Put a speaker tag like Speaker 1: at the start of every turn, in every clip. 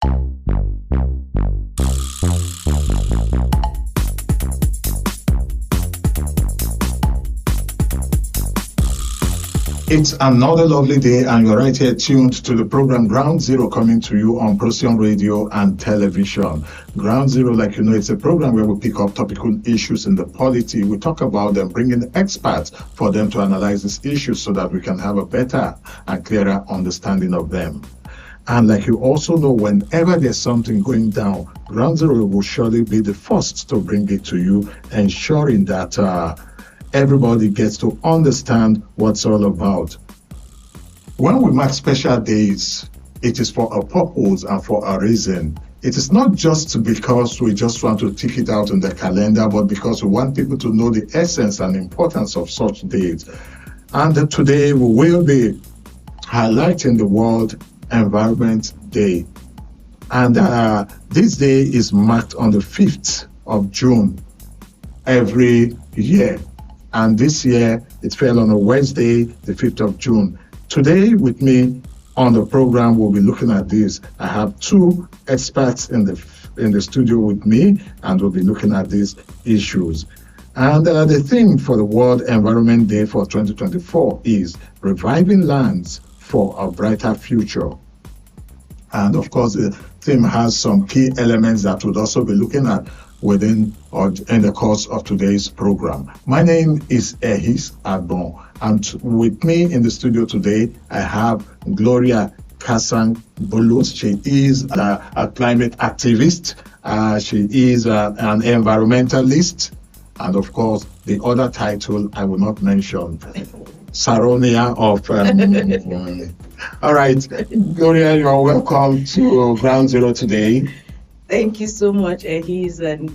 Speaker 1: It's another lovely day, and you're right here tuned to the program Ground Zero, coming to you on Procyon Radio and Television. Ground Zero, like you know, it's a program where we pick up topical issues in the polity. We talk about them, bring in experts for them to analyze these issues so that we can have a better and clearer understanding of them. And like you also know, whenever there's something going down, Ground Zero will surely be the first to bring it to you, ensuring that everybody gets to understand what's all about. When we mark special days, it is for a purpose and for a reason. It is not just because we just want to tick it out in the calendar, but because we want people to know the essence and importance of such days. And today we will be highlighting the World Environment Day. And this day is marked on the 5th of June every year. And this year, it fell on a Wednesday, the 5th of June. Today, with me on the program, we'll be looking at this. I have two experts in the studio with me, and we'll be looking at these issues. And the theme for the World Environment Day for 2024 is Reviving Lands for a Brighter Future. And of course, the theme has some key elements that we'll also be looking at within or in the course of today's program. My name is Ehis Agbon, and with me in the studio today, I have Gloria, Kasang, Bulus. She is a climate activist. She is an environmentalist. And of course, the other title I will not mention, Saronia of... All right, Gloria, you're welcome to Ground Zero today.
Speaker 2: Thank you so much, Ehis, and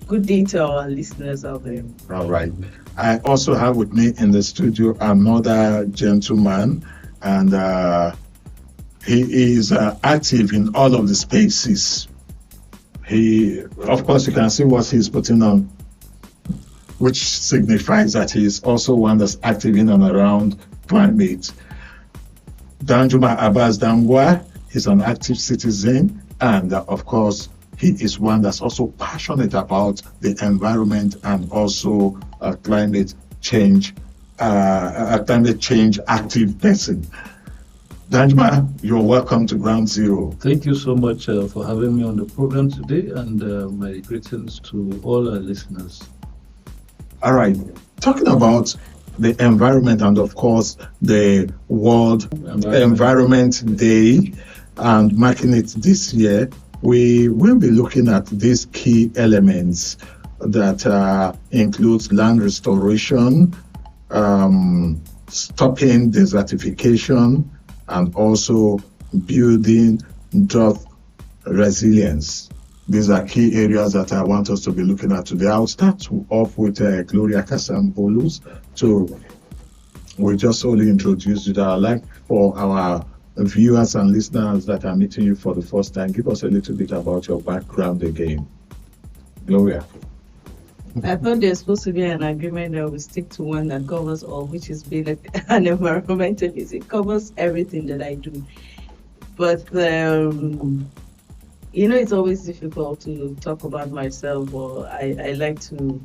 Speaker 2: good day to our listeners out there.
Speaker 1: All right. I also have with me in the studio another gentleman, and he is active in all of the spaces. Of course, you can see what he's putting on, which signifies that he is also one that's active in and around climate. Danjuma Abbas Dangwa. He's an active citizen, and of course, he is one that's also passionate about the environment and also a climate change active person. Danjuma, you're welcome to Ground Zero.
Speaker 3: Thank you so much for having me on the program today, and my greetings to all our listeners.
Speaker 1: All right, talking about the environment and of course the World Environment Day, and marking it this year, we will be looking at these key elements that includes land restoration, stopping desertification, and also building drought resilience. These are key areas that I want us to be looking at today. I'll start off with Gloria, Kasang, Bulus. So we just only introduced you. That I'd like for our viewers and listeners that are meeting you for the first time, give us a little bit about your background again. Gloria.
Speaker 2: I thought there's supposed to be an agreement that we stick to one that covers all, which is being an environmentalist. It covers everything that I do. But, it's always difficult to talk about myself, or I like to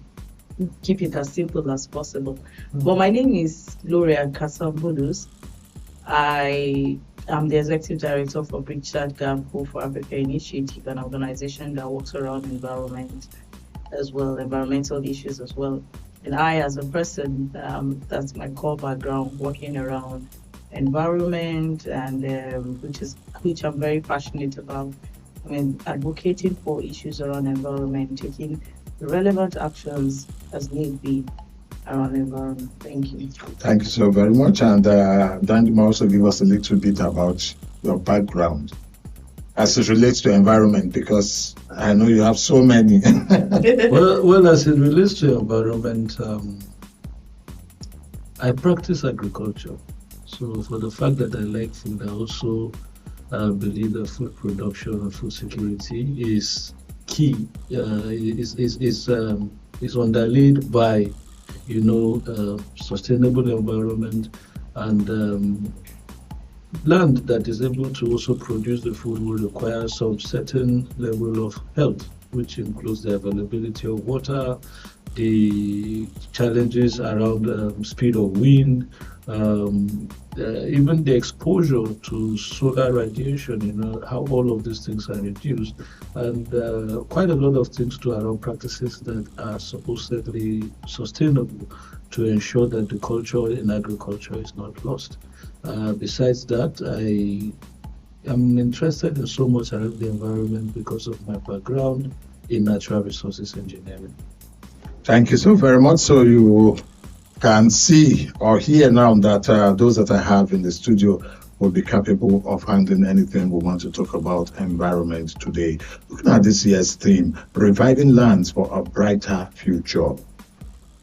Speaker 2: keep it as simple as possible. But my name is Gloria Kasang Bulus. I'm the Executive Director for Richard Gap for Africa Initiative, an organization that works around environment as well, environmental issues as well. And I, as a person, that's my core background, working around environment, and which I'm very passionate about. I mean, advocating for issues around environment, taking relevant actions as need be around the environment. Thank you.
Speaker 1: Thank you so very much. And Danjuma also give us a little bit about your background as it relates to environment, because I know you have so many.
Speaker 3: well, as it relates to environment, I practice agriculture. So for the fact that I like food, I also believe that food production and food security is key. Is underlaid by sustainable environment and land that is able to also produce the food will require some certain level of health, which includes the availability of water, the challenges around speed of wind, even the exposure to solar radiation, how all of these things are reduced, and quite a lot of things too around practices that are supposedly sustainable to ensure that the culture in agriculture is not lost. Besides that, I am interested in so much around the environment because of my background in natural resources engineering.
Speaker 1: Thank you so very much. So you can see or hear now that those that I have in the studio will be capable of handling anything we want to talk about environment today. Looking at this year's theme, reviving lands for a brighter future.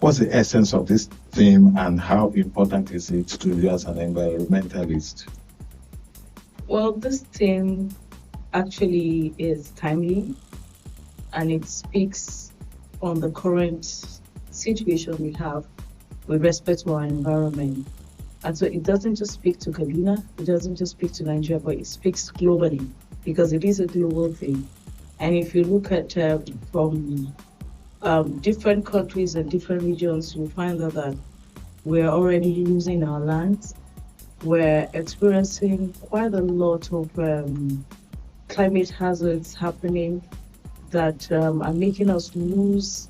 Speaker 1: What's the essence of this theme and how important is it to you as an environmentalist?
Speaker 2: Well, this theme actually is timely and it speaks on the current situation we have with respect to our environment. And so it doesn't just speak to Kaduna, it doesn't just speak to Nigeria, but it speaks globally because it is a global thing. And if you look at from different countries and different regions, you'll find that we're already losing our lands. We're experiencing quite a lot of climate hazards happening that are making us lose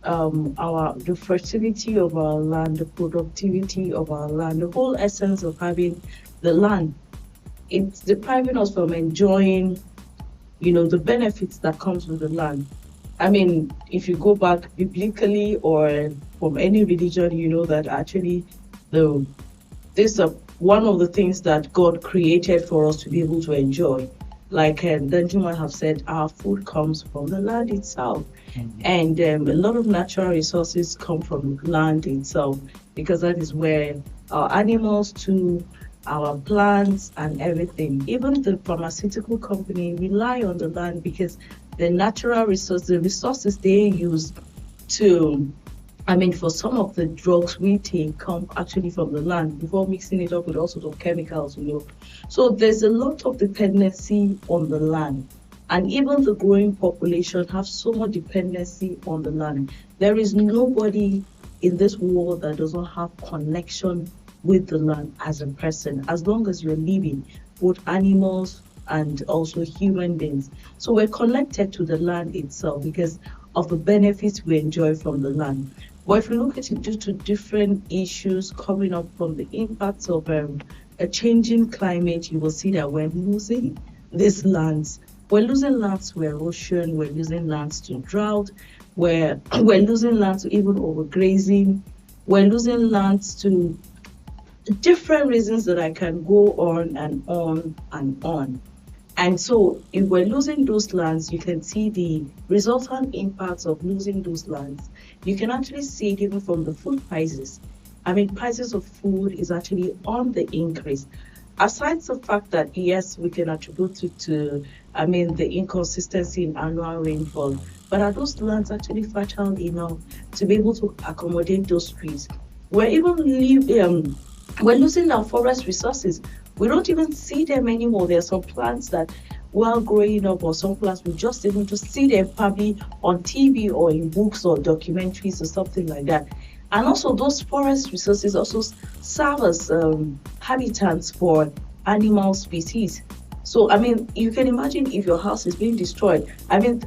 Speaker 2: the fertility of our land, the productivity of our land, the whole essence of having the land. It's depriving us from enjoying, the benefits that comes with the land. I mean, if you go back biblically or from any religion, you know that actually this is one of the things that God created for us to be able to enjoy. Like Danjuma have said, our food comes from the land itself. Mm-hmm. And a lot of natural resources come from land itself because that is where our animals too, our plants and everything, even the pharmaceutical company rely on the land because the natural resources, the resources they use for some of the drugs we take come actually from the land before mixing it up with all sorts of chemicals, So there's a lot of dependency on the land. And even the growing population have so much dependency on the land. There is nobody in this world that doesn't have connection with the land as a person, as long as you're living, both animals and also human beings. So we're connected to the land itself because of the benefits we enjoy from the land. But if you look at it due to different issues coming up from the impacts of a changing climate, you will see that we're losing these lands. We're losing lands to erosion, we're losing lands to drought, we're losing lands to even overgrazing, we're losing lands to different reasons that I can go on and on and on. And so if we're losing those lands, you can see the resultant impacts of losing those lands. You can actually see it even from the food prices. Prices of food is actually on the increase. Aside from the fact that, yes, we can attribute it to, the inconsistency in annual rainfall, but are those lands actually fertile enough to be able to accommodate those trees? We're losing our forest resources. We don't even see them anymore. There are some plants that, while growing up, or some plants we just able to see them probably on TV or in books or documentaries or something like that. And also those forest resources also serve as habitats for animal species. So, you can imagine if your house is being destroyed.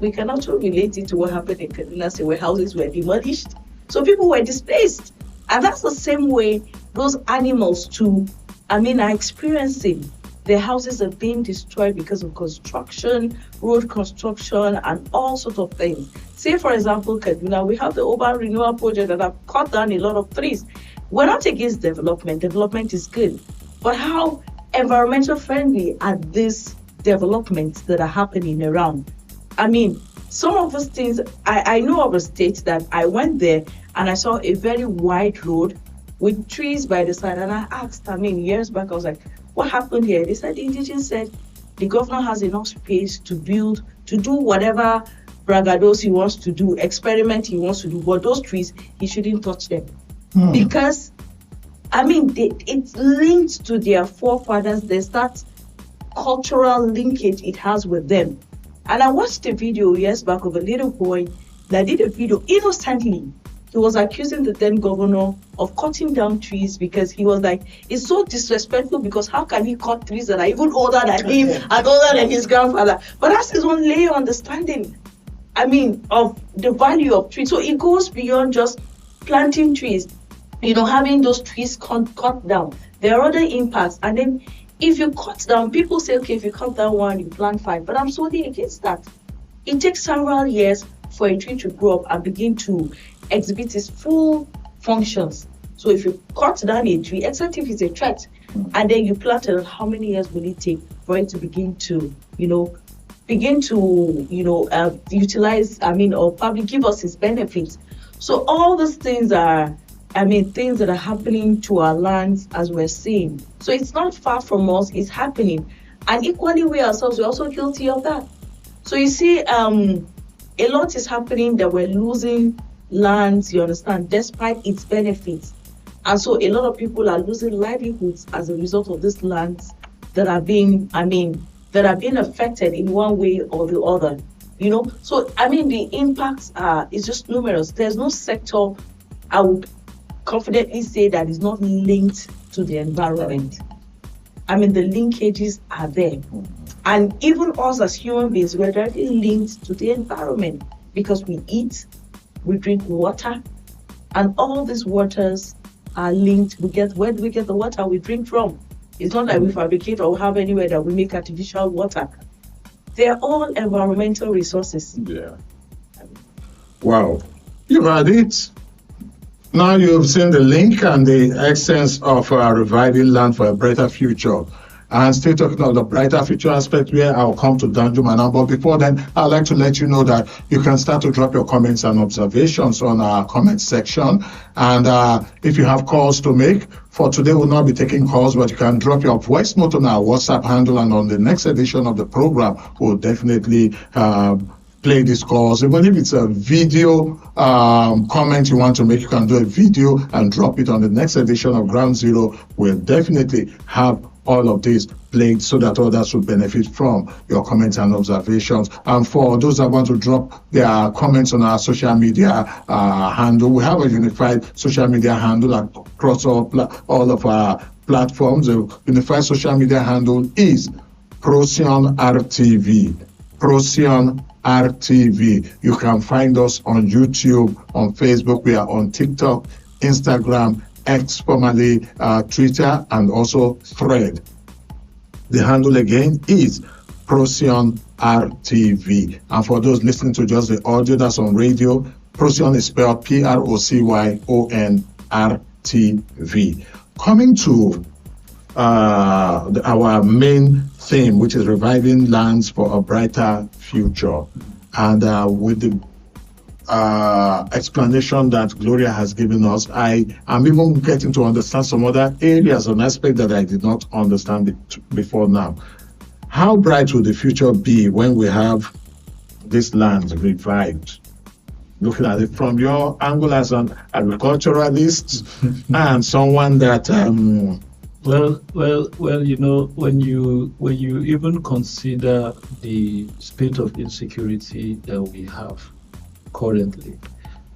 Speaker 2: We can also relate it to what happened in Kaduna, where houses were demolished. So people were displaced. And that's the same way those animals too, are experiencing. Their houses are being destroyed because of construction, road construction, and all sorts of things. Say, for example, Kaduna, we have the urban renewal project that have cut down a lot of trees. We're not against development. Development is good. But how environmental friendly are these developments that are happening around? Some of those things, I know of a state that I went there and I saw a very wide road with trees by the side. And I asked, years back, I was like, what happened here? They said, the indigents said the governor has enough space to build, to do whatever bragados he wants to do, experiment he wants to do. But those trees, he shouldn't touch them. Because I mean, it's linked to their forefathers. There's that cultural linkage it has with them. And I watched a video years back of a little boy that did a video innocently. He was accusing the then governor of cutting down trees because he was like, it's so disrespectful because how can he cut trees that are even older than him and older than his grandfather? But that's his own lay understanding, I mean, of the value of trees. So it goes beyond just planting trees, having those trees cut down. There are other impacts. And then if you cut down, people say, okay, if you cut down one, you plant 5. But I'm solely against that. It takes several years for a tree to grow up and begin to exhibit its full functions. So if you cut down a tree, except if it's a threat, and then you plant it, how many years will it take for it to begin to, utilize, or probably give us its benefits? So all these things are, things that are happening to our lands as we're seeing. So it's not far from us, it's happening. And equally, we ourselves, we're also guilty of that. So you see, a lot is happening that we're losing lands, you understand, despite its benefits. And so a lot of people are losing livelihoods as a result of these lands that are being affected in one way or the other. So the impacts is just numerous. There's no sector I would confidently say that is not linked to the environment. The linkages are there. And even us as human beings, we're directly linked to the environment because we eat, we drink water, and all these waters are linked. Where do we get the water we drink from? It's not like we fabricate or have anywhere that we make artificial water. They're all environmental resources.
Speaker 1: Yeah. Wow. You've had it. Now you've seen the link and the essence of reviving land for a brighter future. And still talking about the brighter future aspect, where I'll come to Danjuma now. But before then, I'd like to let you know that you can start to drop your comments and observations on our comment section. And if you have calls to make, for today we'll not be taking calls, but you can drop your voice note on our WhatsApp handle, and on the next edition of the program, we'll definitely play these calls. Even if it's a video comment you want to make, you can do a video and drop it on the next edition of Ground Zero. We'll definitely have all of this played so that others will benefit from your comments and observations. And for those that want to drop their comments on our social media handle, we have a unified social media handle across all of our platforms. The unified social media handle is ProcyonRTV. ProcyonRTV. You can find us on YouTube, on Facebook. We are on TikTok, Instagram, X, formerly Twitter, and also Thread. The handle again is ProcyonRTV. And for those listening to just the audio that's on radio, Procyon is spelled PROCYONRTV. Coming to our main theme, which is reviving lands for a brighter future. And with the explanation that Gloria has given us, I am even getting to understand some other areas and aspects that I did not understand before now. How bright will the future be when we have this land revived? Looking at it from your angle as an agriculturalist and someone that
Speaker 3: Well, when you even consider the state of insecurity that we have currently,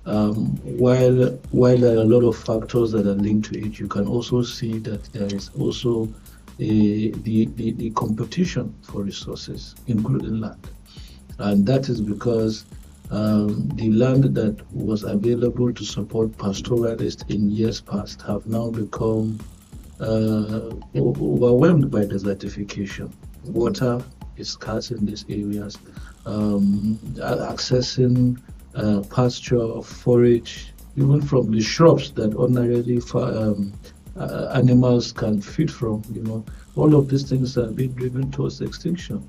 Speaker 3: while there are a lot of factors that are linked to it, you can also see that there is also the competition for resources, including land, and that is because the land that was available to support pastoralists in years past have now become overwhelmed by desertification. Water is scarce in these areas. Accessing pasture, forage, even from the shrubs that ordinarily animals can feed from, all of these things are being driven towards extinction.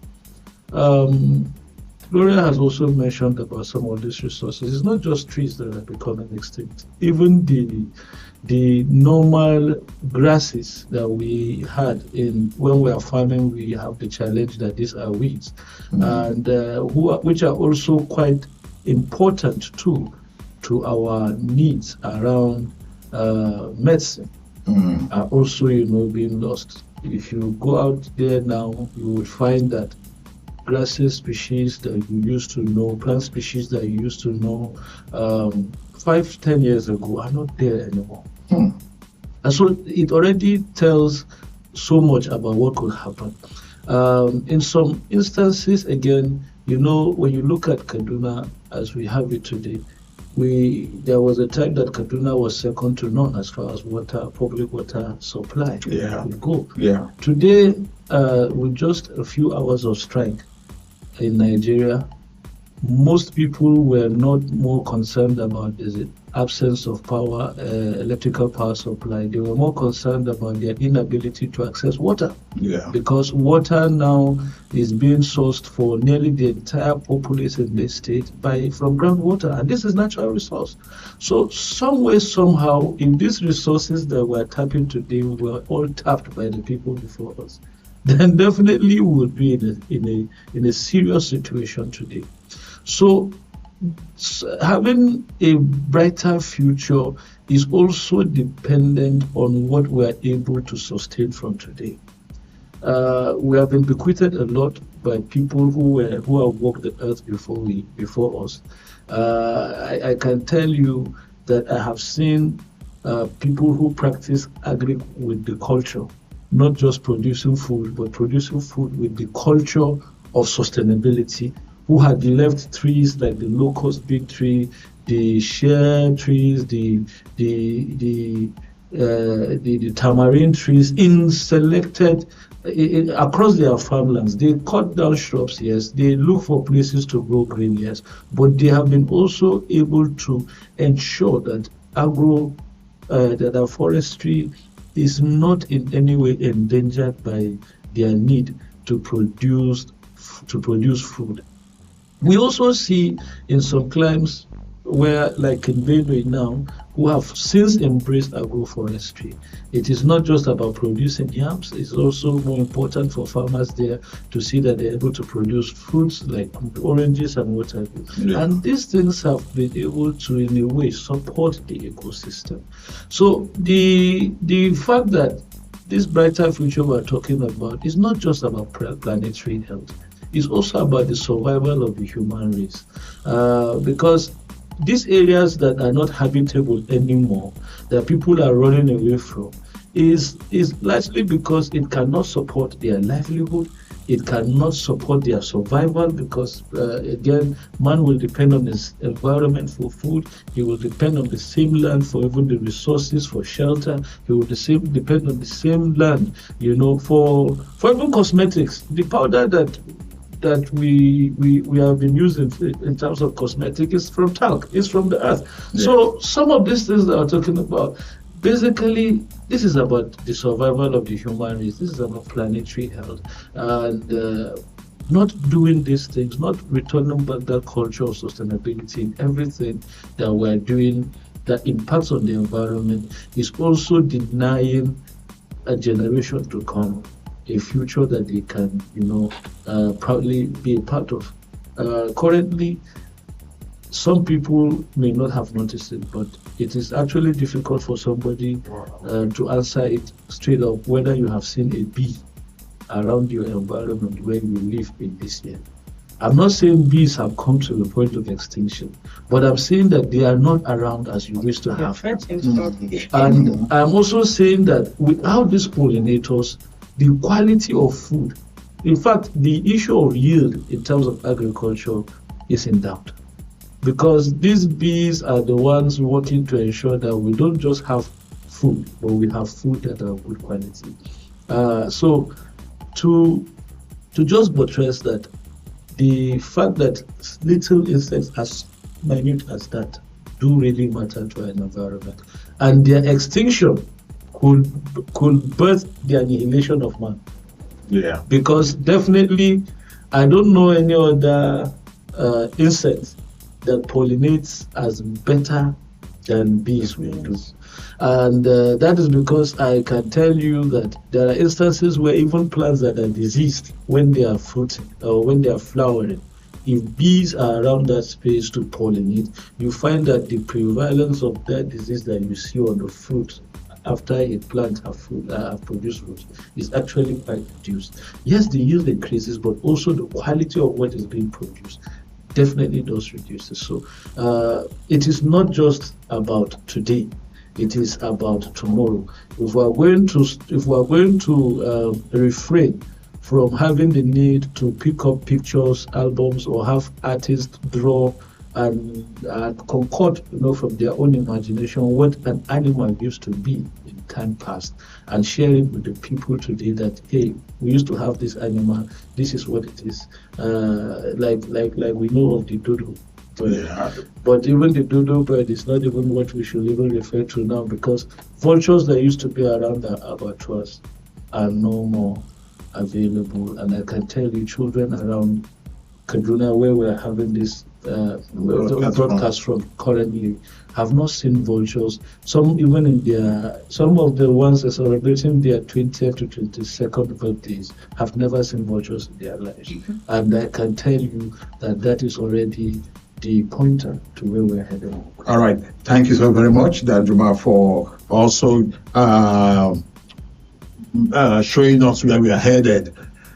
Speaker 3: Gloria has also mentioned about some of these resources. It's not just trees that are becoming extinct. Even the normal grasses that we had when we are farming, we have the challenge that these are weeds, and which are also quite important too to our needs around medicine. are also, being lost. If you go out there now, you will find that grasses species that you used to know, plant species that you used to know 5-10 years ago are not there anymore. And so it already tells so much about what could happen. In some instances, again, when you look at Kaduna as we have it today, there was a time that Kaduna was second to none as far as public water supply would go.
Speaker 1: Yeah.
Speaker 3: Today, with just a few hours of strike in Nigeria, most people were not more concerned about the absence of power, electrical power supply. They were more concerned about their inability to access water.
Speaker 1: Yeah.
Speaker 3: Because water now is being sourced for nearly the entire populace in the state from groundwater, and this is natural resource. So some way, somehow, if these resources that we're tapping today were all tapped by the people before us, then definitely we would be in a serious situation today. So having a brighter future is also dependent on what we are able to sustain from today. We have been bequeathed a lot by people who have walked the earth before us. I can tell you that I have seen people who practice agri with the culture, not just producing food, but producing food with the culture of sustainability, who had left trees like the locust big tree, the share trees, the tamarind trees in selected across their farmlands. They cut down shrubs, yes. They look for places to grow green, yes. But they have been also able to ensure that that our forestry is not in any way endangered by their need to produce food. We also see in some climes where, like in Benue now, who have since embraced agroforestry. It is not just about producing yams, it's also more important for farmers there to see that they're able to produce fruits like oranges and what have you. Yeah. And these things have been able to, in a way, support the ecosystem. So the fact that this brighter future we're talking about is not just about planetary health. It's also about the survival of the human race. Because these areas that are not habitable anymore, that people are running away from, is largely because it cannot support their livelihood, it cannot support their survival, because again, man will depend on his environment for food, he will depend on the same land for even the resources for shelter, he will depend on the same land, for even cosmetics. The powder that we have been using in terms of cosmetic is from talc, it's from the earth. Yeah. So some of these things that I'm talking about, basically, this is about the survival of the human race, this is about planetary health, and not doing these things, not returning back that culture of sustainability in everything that we're doing that impacts on the environment is also denying a generation to come a future that they can, proudly be a part of. Currently, some people may not have noticed it, but it is actually difficult for somebody to answer it straight up whether you have seen a bee around your environment where you live in this year. I'm not saying bees have come to the point of extinction, but I'm saying that they are not around as you used to have. And I'm also saying that without these pollinators, the quality of food, in fact, the issue of yield in terms of agriculture is in doubt. Because these bees are the ones working to ensure that we don't just have food, but we have food that are of good quality. So to just buttress that, the fact that little insects as minute as that do really matter to our environment, and their extinction could birth the annihilation of man.
Speaker 1: Yeah.
Speaker 3: Because definitely, I don't know any other insect that pollinates as better than bees will do. And that is because I can tell you that there are instances where even plants that are diseased when they are fruiting or when they are flowering, if bees are around that space to pollinate, you find that the prevalence of that disease that you see on the fruit after a plant have produced fruit is actually quite reduced. Yes, the yield increases, but also the quality of what is being produced definitely does reduce. So it is not just about today; it is about tomorrow. If we are going to refrain from having the need to pick up pictures, albums, or have artists draw and concord, from their own imagination what an animal used to be in time past, and share it with the people today that, hey, we used to have this animal, this is what it is. Like we know of the dodo. But even the dodo bird is not even what we should even refer to now, because vultures that used to be around the abattoirs are no more available. And I can tell you, children around Kaduna, where we're having this broadcast from currently, have not seen vultures. Some of the ones that are celebrating their 20th to 22nd birthdays have never seen vultures in their lives. And I can tell you that is already the pointer to where we're headed.
Speaker 1: All right. Thank you so very much, Danjuma, for also showing us where we are headed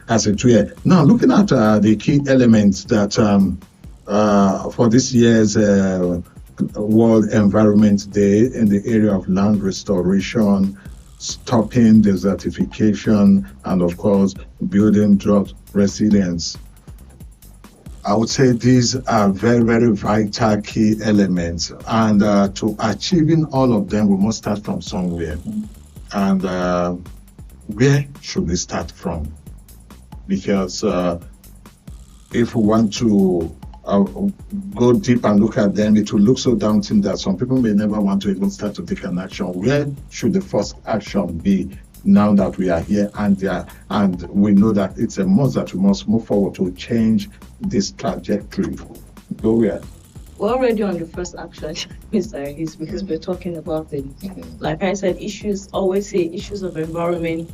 Speaker 1: as a year. Now, looking at the key elements that for this year's World Environment Day in the area of land restoration, stopping desertification, and of course, building drought resilience. I would say these are very, very vital key elements, and to achieving all of them, we must start from somewhere. And where should we start from? Because if we want to go deep and look at them, it will look so daunting that some people may never want to even start to take an action. Where should the first action be now that we are here and we know that it's a must that we must move forward to change this trajectory? Gloria.
Speaker 2: We're already on the first action, Mr. Ehis, because we're talking about it. Like I said, always say issues of environment,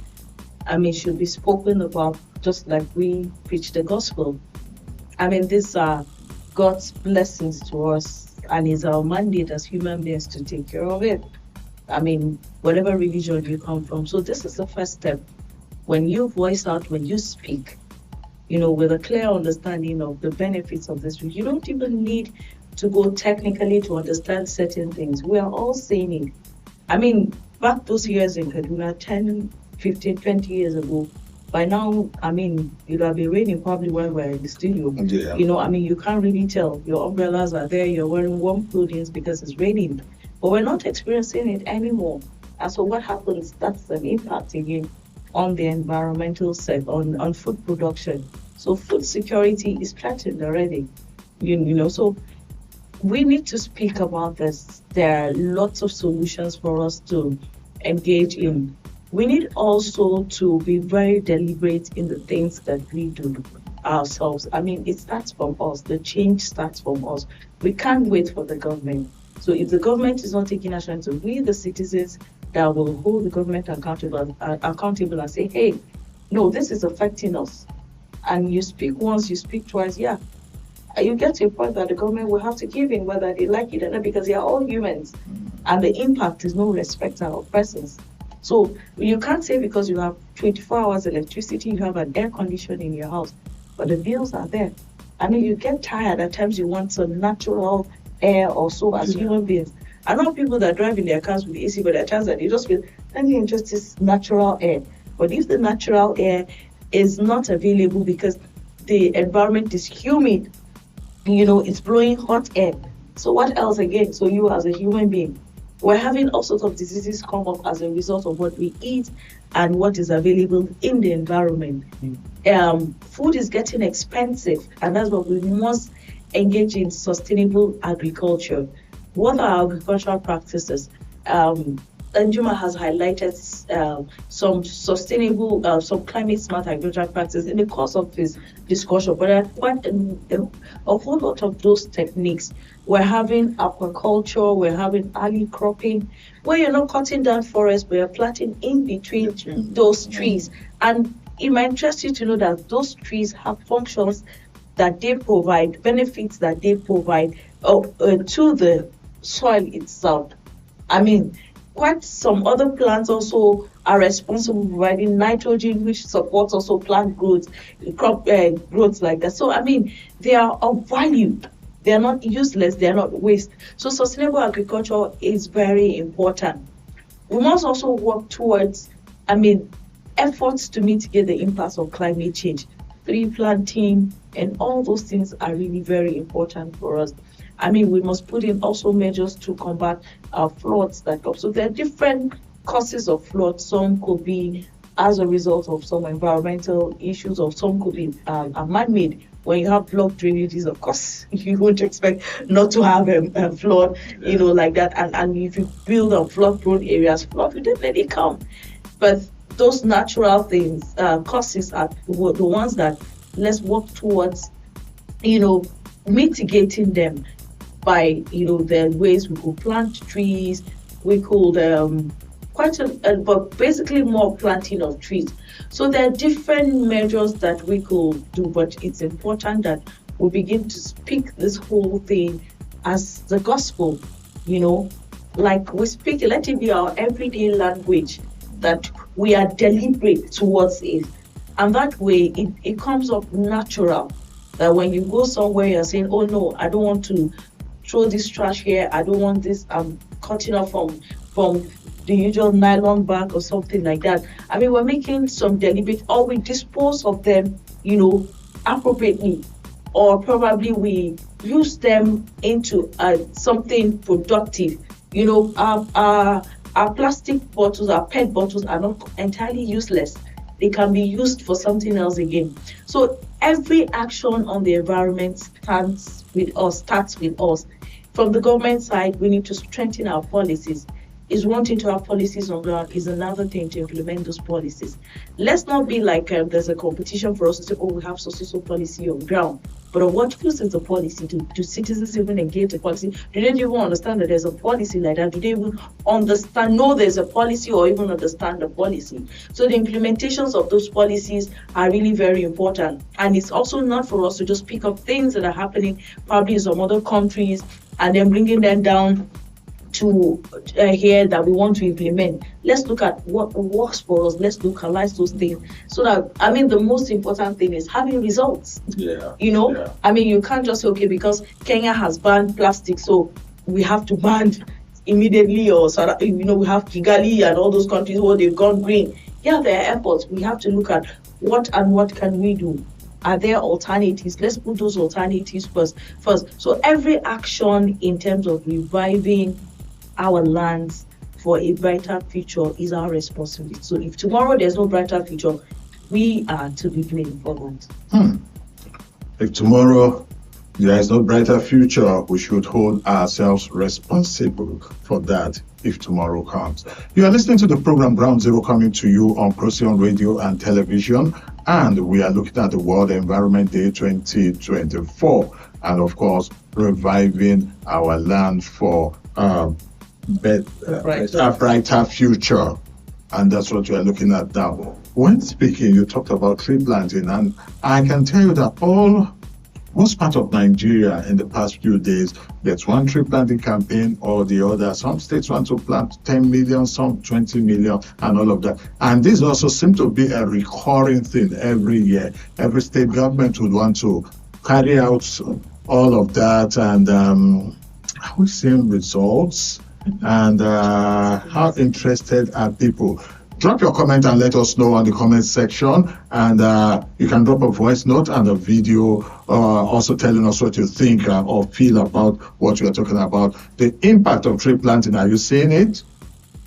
Speaker 2: should be spoken about just like we preach the gospel. These are God's blessings to us, and it's our mandate as human beings to take care of it. Whatever religion you come from. So this is the first step. When you voice out, when you speak, with a clear understanding of the benefits of this, you don't even need to go technically to understand certain things. We are all saying it. Back those years in Kaduna, 10, 15, 20 years ago, by now, it would have been raining probably when we're in the studio.
Speaker 1: Yeah.
Speaker 2: You can't really tell. Your umbrellas are there, you're wearing warm clothing because it's raining. But we're not experiencing it anymore. And so what happens, that's an impact again on the environmental set, on food production. So food security is threatened already. So we need to speak about this. There are lots of solutions for us to engage in. We need also to be very deliberate in the things that we do ourselves. It starts from us. The change starts from us. We can't wait for the government. So if the government is not taking action, so we, the citizens, that will hold the government accountable and say, hey, no, this is affecting us. And you speak once, you speak twice, yeah. You get to a point that the government will have to give in, whether they like it or not, because they are all humans. And the impact is no respecter of persons. So you can't say because you have 24 hours electricity, you have an air conditioner in your house, but the bills are there. You get tired. At times you want some natural air or so as human beings. I know people that drive in their cars with AC, but at times that they just feel, let me just this natural air. But if the natural air is not available because the environment is humid, it's blowing hot air. So what else again? So you as a human being, we're having all sorts of diseases come up as a result of what we eat and what is available in the environment. Food is getting expensive, and that's what we must engage in sustainable agriculture. What are agricultural practices? Danjuma has highlighted some sustainable, some climate smart agricultural practices in the course of his discussion, but there are quite a whole lot of those techniques. We're having aquaculture, we're having alley cropping, where you're not cutting down forests, but you're planting in between those trees. And it might interest you to know that those trees have functions that they provide, benefits that they provide to the soil itself. quite some other plants also are responsible for providing nitrogen, which supports also plant growth, crop growth like that. So, I mean, they are of value. They are not useless. They are not waste. So, sustainable agriculture is very important. We must also work towards, I mean, efforts to mitigate the impacts of climate change. Tree planting and all those things are really very important for us. I mean, we must put in also measures to combat floods that come. So there are different causes of floods. Some could be as a result of some environmental issues, or some could be man-made. When you have blocked drainages, of course, you won't expect not to have a flood, like that. And if you build on flood-prone areas, flood will definitely come. But those natural things, causes are the ones that let's work towards, mitigating them by, the ways we could plant trees, we could but basically more planting of trees. So there are different measures that we could do, but it's important that we begin to speak this whole thing as the gospel, like we speak, let it be our everyday language, that we are deliberate towards it. And that way it comes up natural, that when you go somewhere, you're saying, oh no, I don't want to throw this trash here, I don't want this, I'm cutting off from the usual nylon bag or something like that. I mean, we're making some deliberate, or we dispose of them, appropriately, or probably we use them into something productive. Our plastic bottles, our PET bottles are not entirely useless. They can be used for something else again. So every action on the environment starts with us. From the government side, we need to strengthen our policies. Is one thing to have policies on ground, is another thing to implement those policies. Let's not be like there's a competition for us to say, oh, we have so policy on ground. But of what use is the policy? Do citizens even engage the policy? Do they even understand that there's a policy like that? Do they even know there's a policy, or even understand the policy? So the implementations of those policies are really very important. And it's also not for us to just pick up things that are happening probably in some other countries and then bringing them down to here that we want to implement. Let's look at what works for us. Let's localize those things. So that, I mean, the most important thing is having results.
Speaker 1: Yeah.
Speaker 2: I mean, you can't just say, okay, because Kenya has banned plastic, so we have to ban immediately, or we have Kigali and all those countries where they've gone green. Yeah, there are efforts. We have to look at what can we do. Are there alternatives? Let's put those alternatives first. So every action in terms of reviving our lands for a brighter future is our responsibility. So if tomorrow there's no brighter future, we are to be blamed for that.
Speaker 1: If tomorrow there is no brighter future, we should hold ourselves responsible for that if tomorrow comes. You are listening to the program Ground Zero, coming to you on Procyon Radio and Television, and we are looking at the World Environment Day 2024, and of course, reviving our land for a brighter future. And that's what we are looking at now. When speaking, you talked about tree planting, and I can tell you that most part of Nigeria in the past few days, there's one tree planting campaign or the other. Some states want to plant 10 million, some 20 million, and all of that. And this also seems to be a recurring thing every year. Every state government would want to carry out all of that, and are we seeing results? And how interested are people? Drop your comment and let us know on the comment section, and you can drop a voice note and a video also telling us what you think or feel about what we are talking about. The impact of tree planting, are you seeing it?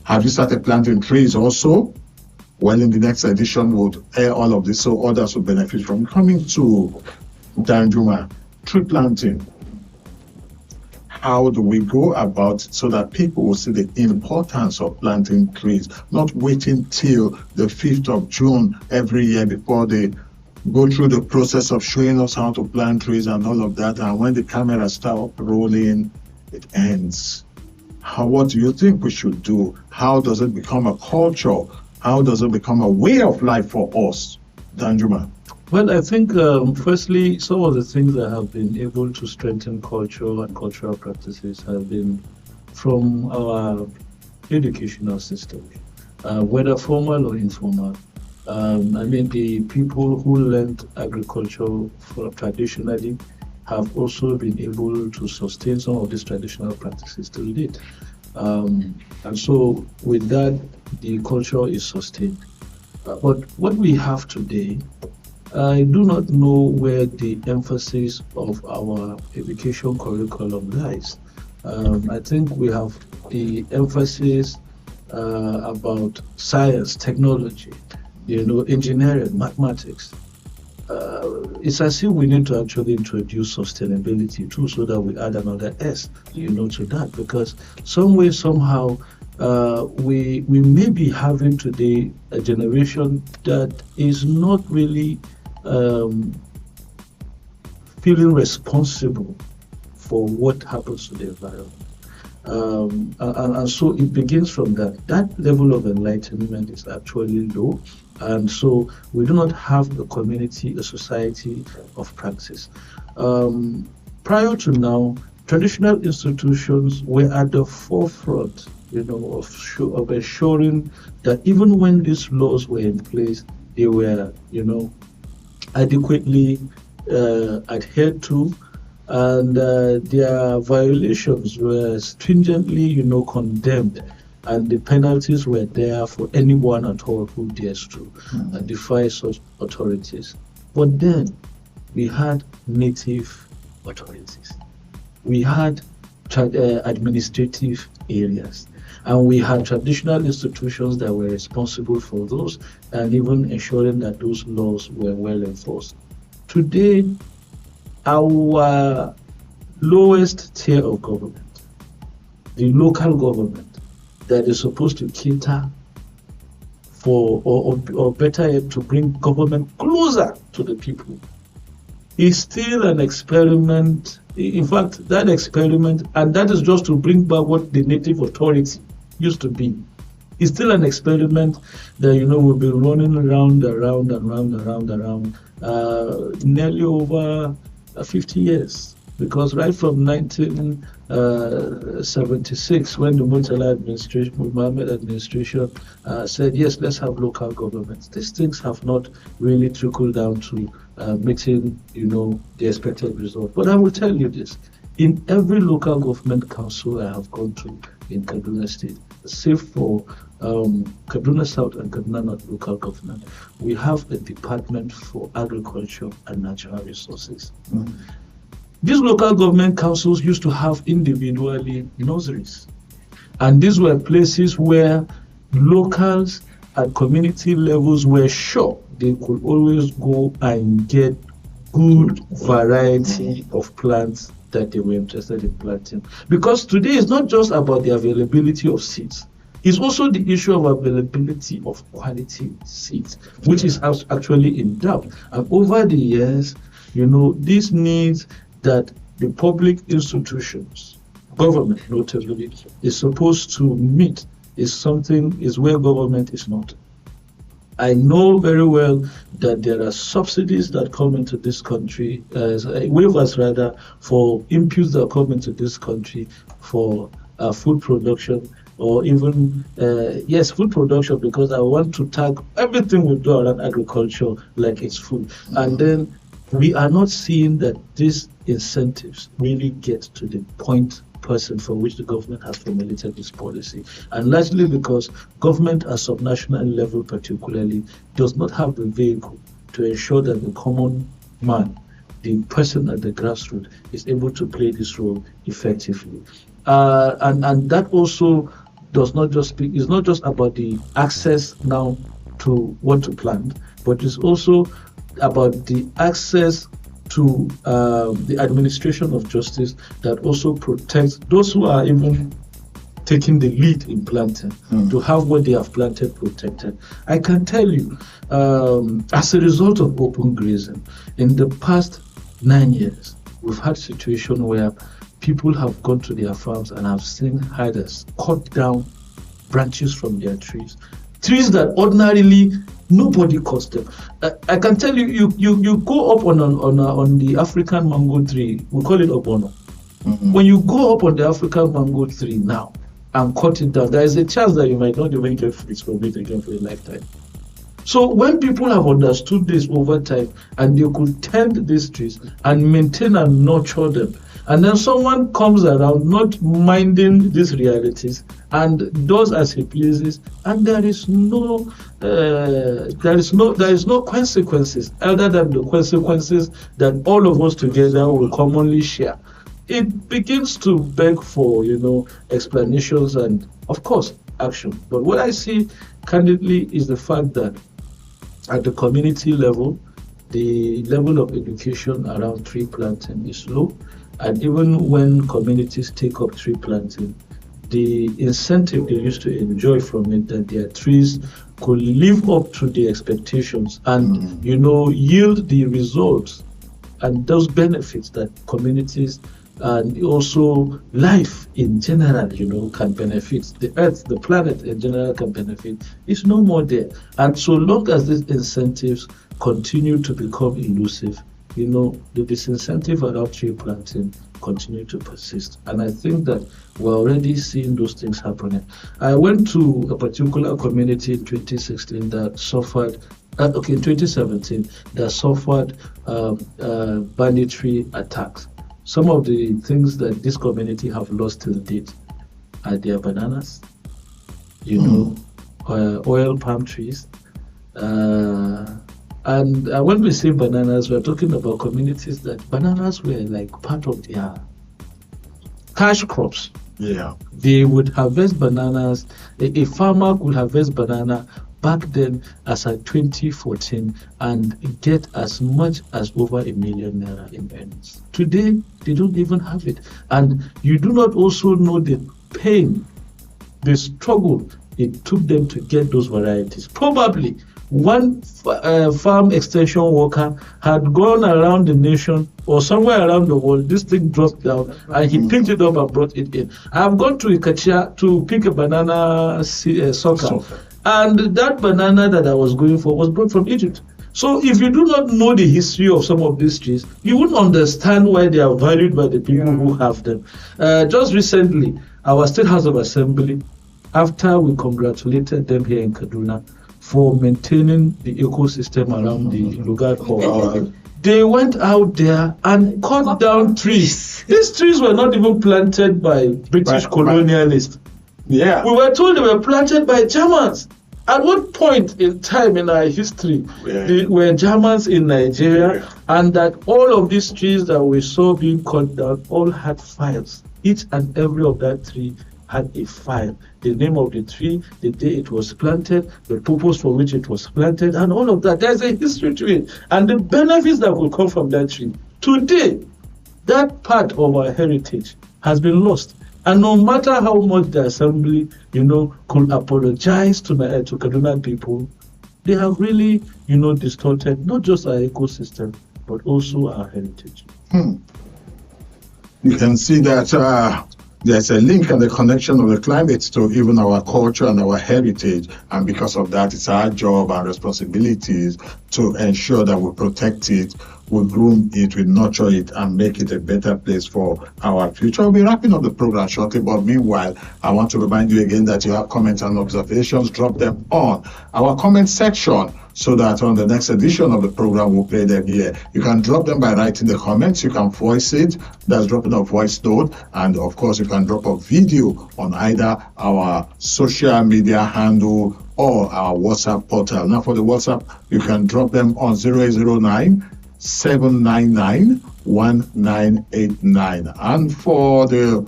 Speaker 1: Have you started planting trees also? Well, in the next edition we'll air all of this so others will benefit from. Coming to Danjuma, tree planting. How do we go about it so that people will see the importance of planting trees, not waiting till the 5th of June every year before they go through the process of showing us how to plant trees and all of that, and when the cameras start rolling, it ends. What do you think we should do? How does it become a culture? How does it become a way of life for us? Danjuma.
Speaker 3: Well, I think firstly, some of the things that have been able to strengthen culture and cultural practices have been from our educational system, whether formal or informal. I mean, the people who learned agriculture traditionally have also been able to sustain some of these traditional practices till date. And so with that, the culture is sustained. But what we have today, I do not know where the emphasis of our education curriculum lies. I think we have the emphasis about science, technology, engineering, mathematics. It's as if we need to actually introduce sustainability too, so that we add another S, to that, because some way, somehow, we may be having today a generation that is not really feeling responsible for what happens to the environment. And so it begins from that. That level of enlightenment is actually low. And so we do not have a community, a society of practice. Prior to now, traditional institutions were at the forefront, of ensuring that even when these laws were in place, they were, adequately adhered to, and their violations were stringently, condemned, and the penalties were there for anyone at all who dares to defy such authorities. But then we had native authorities, we had administrative areas, and we had traditional institutions that were responsible for those and even ensuring that those laws were well enforced. Today, our lowest tier of government, the local government, that is supposed to cater for, or better yet, to bring government closer to the people, is still an experiment. In fact, that experiment, and that is just to bring back what the native authority used to be, is still an experiment that, will be running around nearly over 50 years. Because right from 1976, when the Mohamed administration said, yes, let's have local governments, these things have not really trickled down to meeting, the expected result. But I will tell you this, in every local government council I have gone to in Kaduna State, save for Kaduna South and Kaduna North local government, we have a department for agriculture and natural resources. These local government councils used to have individually nurseries, and these were places where locals at community levels were sure they could always go and get good variety of plants that they were interested in planting. Because today is not just about the availability of seeds, it's also the issue of availability of quality seeds, which is actually in doubt. And over the years, this needs that the public institutions, government notably, is supposed to meet is where government is not. I know very well that there are subsidies that come into this country, waivers rather, for inputs that come into this country for food production, or even, food production, because I want to tag everything we do around agriculture like it's food. And then we are not seeing that these incentives really get to the point person for which the government has formulated this policy. And largely because government at subnational level particularly does not have the vehicle to ensure that the common man, the person at the grassroots, is able to play this role effectively. And that also does not just speak, it's not just about the access now to what to plant, but it's also about the access to the administration of justice that also protects those who are even taking the lead in planting, to have what they have planted protected. I can tell you, as a result of open grazing, in the past 9 years, we've had a situation where people have gone to their farms and have seen herders cut down branches from their trees that ordinarily nobody cuts them. I can tell you, you go up on the African mango tree, we call it obono. When you go up on the African mango tree now, and cut it down, there is a chance that you might not even get fruits from it again for a lifetime. So when people have understood this over time and they could tend these trees and maintain and nurture them, and then someone comes around not minding these realities and does as he pleases, and there is no consequences other than the consequences that all of us together will commonly share. It begins to beg for, explanations and, of course, action. But what I see candidly is the fact that at the community level, the level of education around tree planting is low. And even when communities take up tree planting, the incentive they used to enjoy from it, that their trees could live up to the expectations and, yield the results and those benefits that communities and also life in general, can benefit. The earth, the planet in general can benefit. It's no more there. And so long as these incentives continue to become elusive, the disincentive around tree planting continue to persist. And I think that we're already seeing those things happening. I went to a particular community in 2016 that suffered, in 2017, that suffered banditry attacks. Some of the things that this community have lost till date are their bananas, oil palm trees. And when we say bananas, we're talking about communities that bananas were like part of their cash crops.
Speaker 1: Yeah.
Speaker 3: They would harvest bananas. A farmer could harvest banana back then as at 2014 and get as much as over ₦1 million in earnings. Today, they don't even have it. And you do not also know the pain, the struggle it took them to get those varieties. Probably one farm extension worker had gone around the nation or somewhere around the world. This thing dropped down and he picked it up and brought it in. I've gone to Ikachia to pick a banana sucker. And that banana that I was going for was brought from Egypt. So if you do not know the history of some of these trees, you wouldn't understand why they are valued by the people who have them. Just recently, our State House of Assembly, after we congratulated them here in Kaduna for maintaining the ecosystem around the Lugard, they went out there and cut down trees. These trees were not even planted by British colonialists.
Speaker 1: Yeah.
Speaker 3: We were told they were planted by Germans. At what point in time in our history were Germans in Nigeria, and that all of these trees that we saw being cut down all had files? Each and every of that tree had a file. The name of the tree, the day it was planted, the purpose for which it was planted, and all of that. There's a history to it. And the benefits that will come from that tree. Today, that part of our heritage has been lost. And no matter how much the assembly, could apologize to Kaduna people, they have really, distorted not just our ecosystem, but also our heritage.
Speaker 1: You can see that there's a link and the connection of the climate to even our culture and our heritage. And because of that, it's our job and responsibilities to ensure that we protect it, we groom it, we nurture it, and make it a better place for our future. We'll be wrapping up the program shortly, but meanwhile, I want to remind you again that you have comments and observations, drop them on our comment section so that on the next edition of the program, we'll play them here. You can drop them by writing the comments, you can voice it, that's dropping a voice note, and of course, you can drop a video on either our social media handle or our WhatsApp portal. Now for the WhatsApp, you can drop them on 0809-799-1989. And for the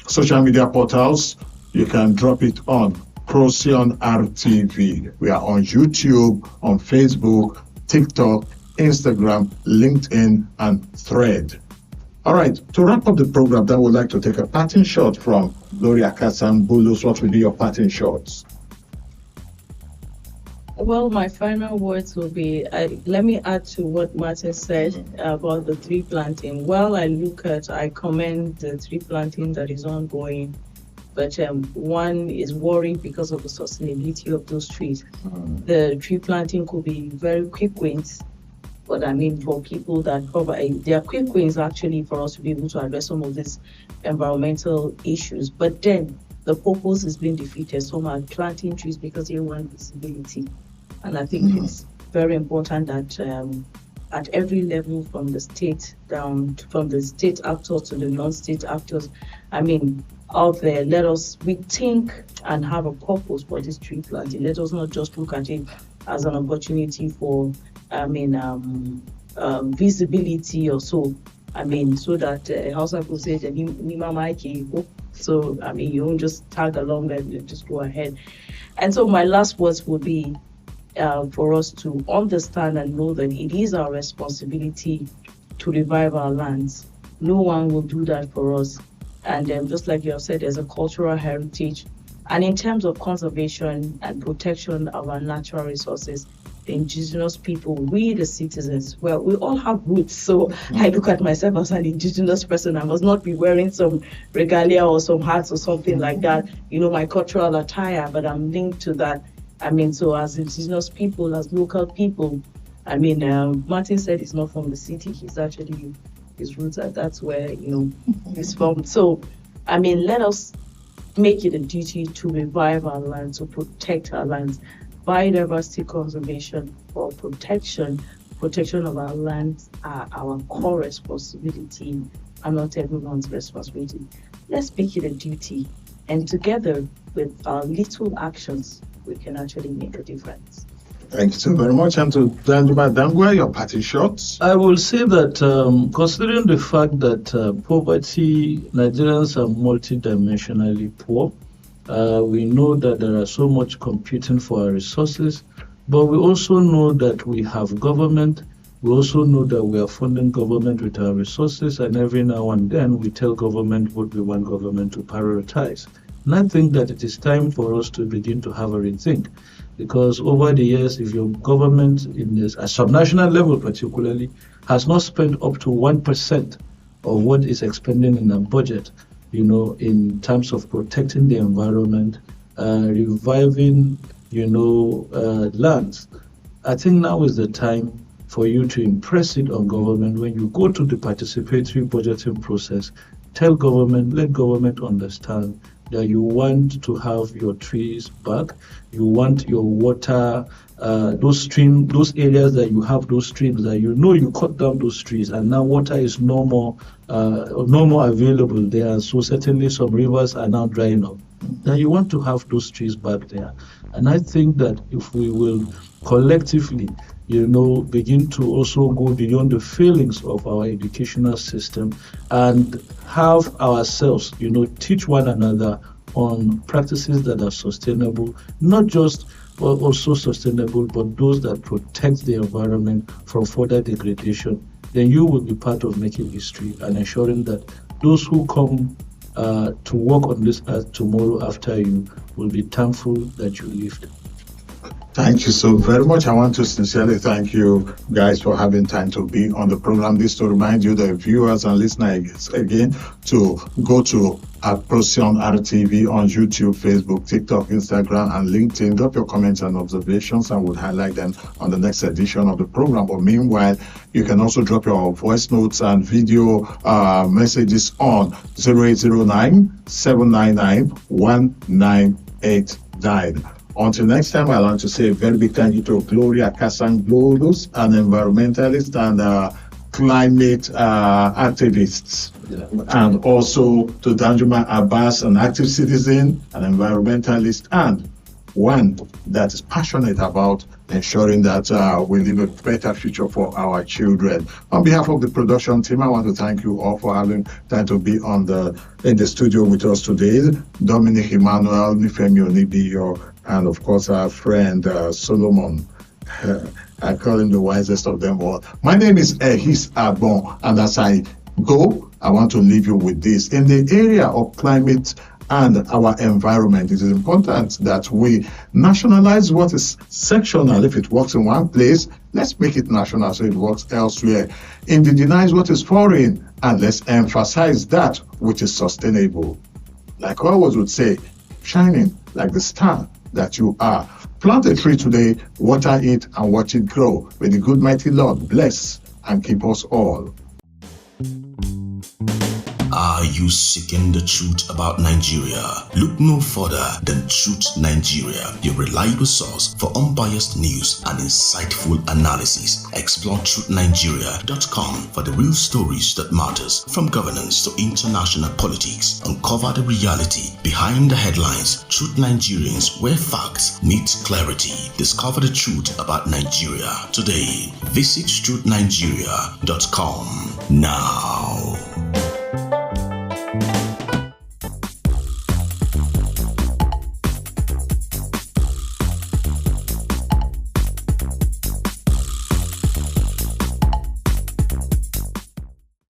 Speaker 1: social media portals, you can drop it on ProcyonRTV. We are on YouTube, on Facebook, TikTok, Instagram, LinkedIn, and Thread. All right, to wrap up the program, then we'd like to take a parting shot from Gloria, Kasang, Bulus. What will be your parting shots?
Speaker 2: Well, my final words will be, let me add to what Martin said about the tree planting. While I commend the tree planting that is ongoing, but one is worried because of the sustainability of those trees. The tree planting could be very quick wins, But I mean, for people that probably, there are quick wins actually for us to be able to address some of these environmental issues. But then the purpose is being defeated. Some are planting trees because they want visibility. And I think it's very important that at every level, from the state down, from the state actors to the non-state actors, I mean, out there, let us rethink and have a purpose for this tree planting. Let us not just look at it as an opportunity for, visibility or so. I mean, so that House people say the Nima Maiki. So I mean, you don't just tag along and just go ahead. And so my last words would be for us to understand and know that it is our responsibility to revive our lands. No one will do that for us. And just like you have said, there's a cultural heritage. And in terms of conservation and protection of our natural resources, the indigenous people, we the citizens, well, we all have roots. So I look at myself as an indigenous person. I must not be wearing some regalia or some hats or something like that, my cultural attire, but I'm linked to that. I mean, so as indigenous people, as local people, I mean, Martin said he's not from the city. He's actually, his roots are, that's where, he's from. So, I mean, let us make it a duty to revive our lands, to protect our lands. Biodiversity conservation or protection of our lands are our core responsibility and not everyone's responsibility. Let's make it a duty, and together with our little actions, we can actually make a difference.
Speaker 1: Thank you so very much. And to Dangwa, your party shots.
Speaker 3: I will say that considering the fact that poverty, Nigerians are multidimensionally poor. We know that there are so much competing for our resources, but we also know that we have government. We also know that we are funding government with our resources, and every now and then we tell government what we want government to prioritize. And I think that it is time for us to begin to have a rethink, because over the years, if your government, in this, a subnational level particularly, has not spent up to 1% of what is expending in a budget, in terms of protecting the environment, reviving, lands. I think now is the time for you to impress it on government. When you go to the participatory budgeting process, tell government, let government understand that you want to have your trees back, you want your water, those areas that you have those streams that you cut down those trees and now water is no more available there. So certainly some rivers are now drying up. Now you want to have those trees back there. And I think that if we will collectively, begin to also go beyond the failings of our educational system and have ourselves, teach one another on practices that are sustainable, not just also sustainable, but those that protect the environment from further degradation, then you will be part of making history and ensuring that those who come to work on this earth tomorrow after you will be thankful that you lived.
Speaker 1: Thank you so very much. I want to sincerely thank you guys for having time to be on the program. This to remind you, the viewers and listeners again, to go to ProcyonRTV on YouTube, Facebook, TikTok, Instagram, and LinkedIn. Drop your comments and observations, and we'll highlight them on the next edition of the program. But meanwhile, you can also drop your voice notes and video messages on 0809-799-1989. Until next time, I'd like to say a very big thank you to Gloria, Kasang, Bulus, an environmentalist and climate activists, and also to Danjuma, Abbas, an active citizen, an environmentalist, and one that is passionate about ensuring that we live a better future for our children. On behalf of the production team, I want to thank you all for having time to be in the studio with us today. Dominic Emmanuel, Nifemi Onibiyo, and of course our friend Solomon. I call him the wisest of them all. My name is Ehis Agbon, and as I go, I want to leave you with this. In the area of climate and our environment, it is important that we nationalize what is sectional. If it works in one place, let's make it national so it works elsewhere. Indigenize what is foreign, and let's emphasize that which is sustainable. Like I always would say, shining like the star that you are. Plant a tree today, water it, and watch it grow. May the good mighty Lord bless and keep us all.
Speaker 4: Are you seeking the truth about Nigeria? Look no further than Truth Nigeria, your reliable source for unbiased news and insightful analysis. Explore truthnigeria.com for the real stories that matters, from governance to international politics. Uncover the reality behind the headlines. Truth Nigerians, where facts meet clarity. Discover the truth about Nigeria today. Visit truthnigeria.com now.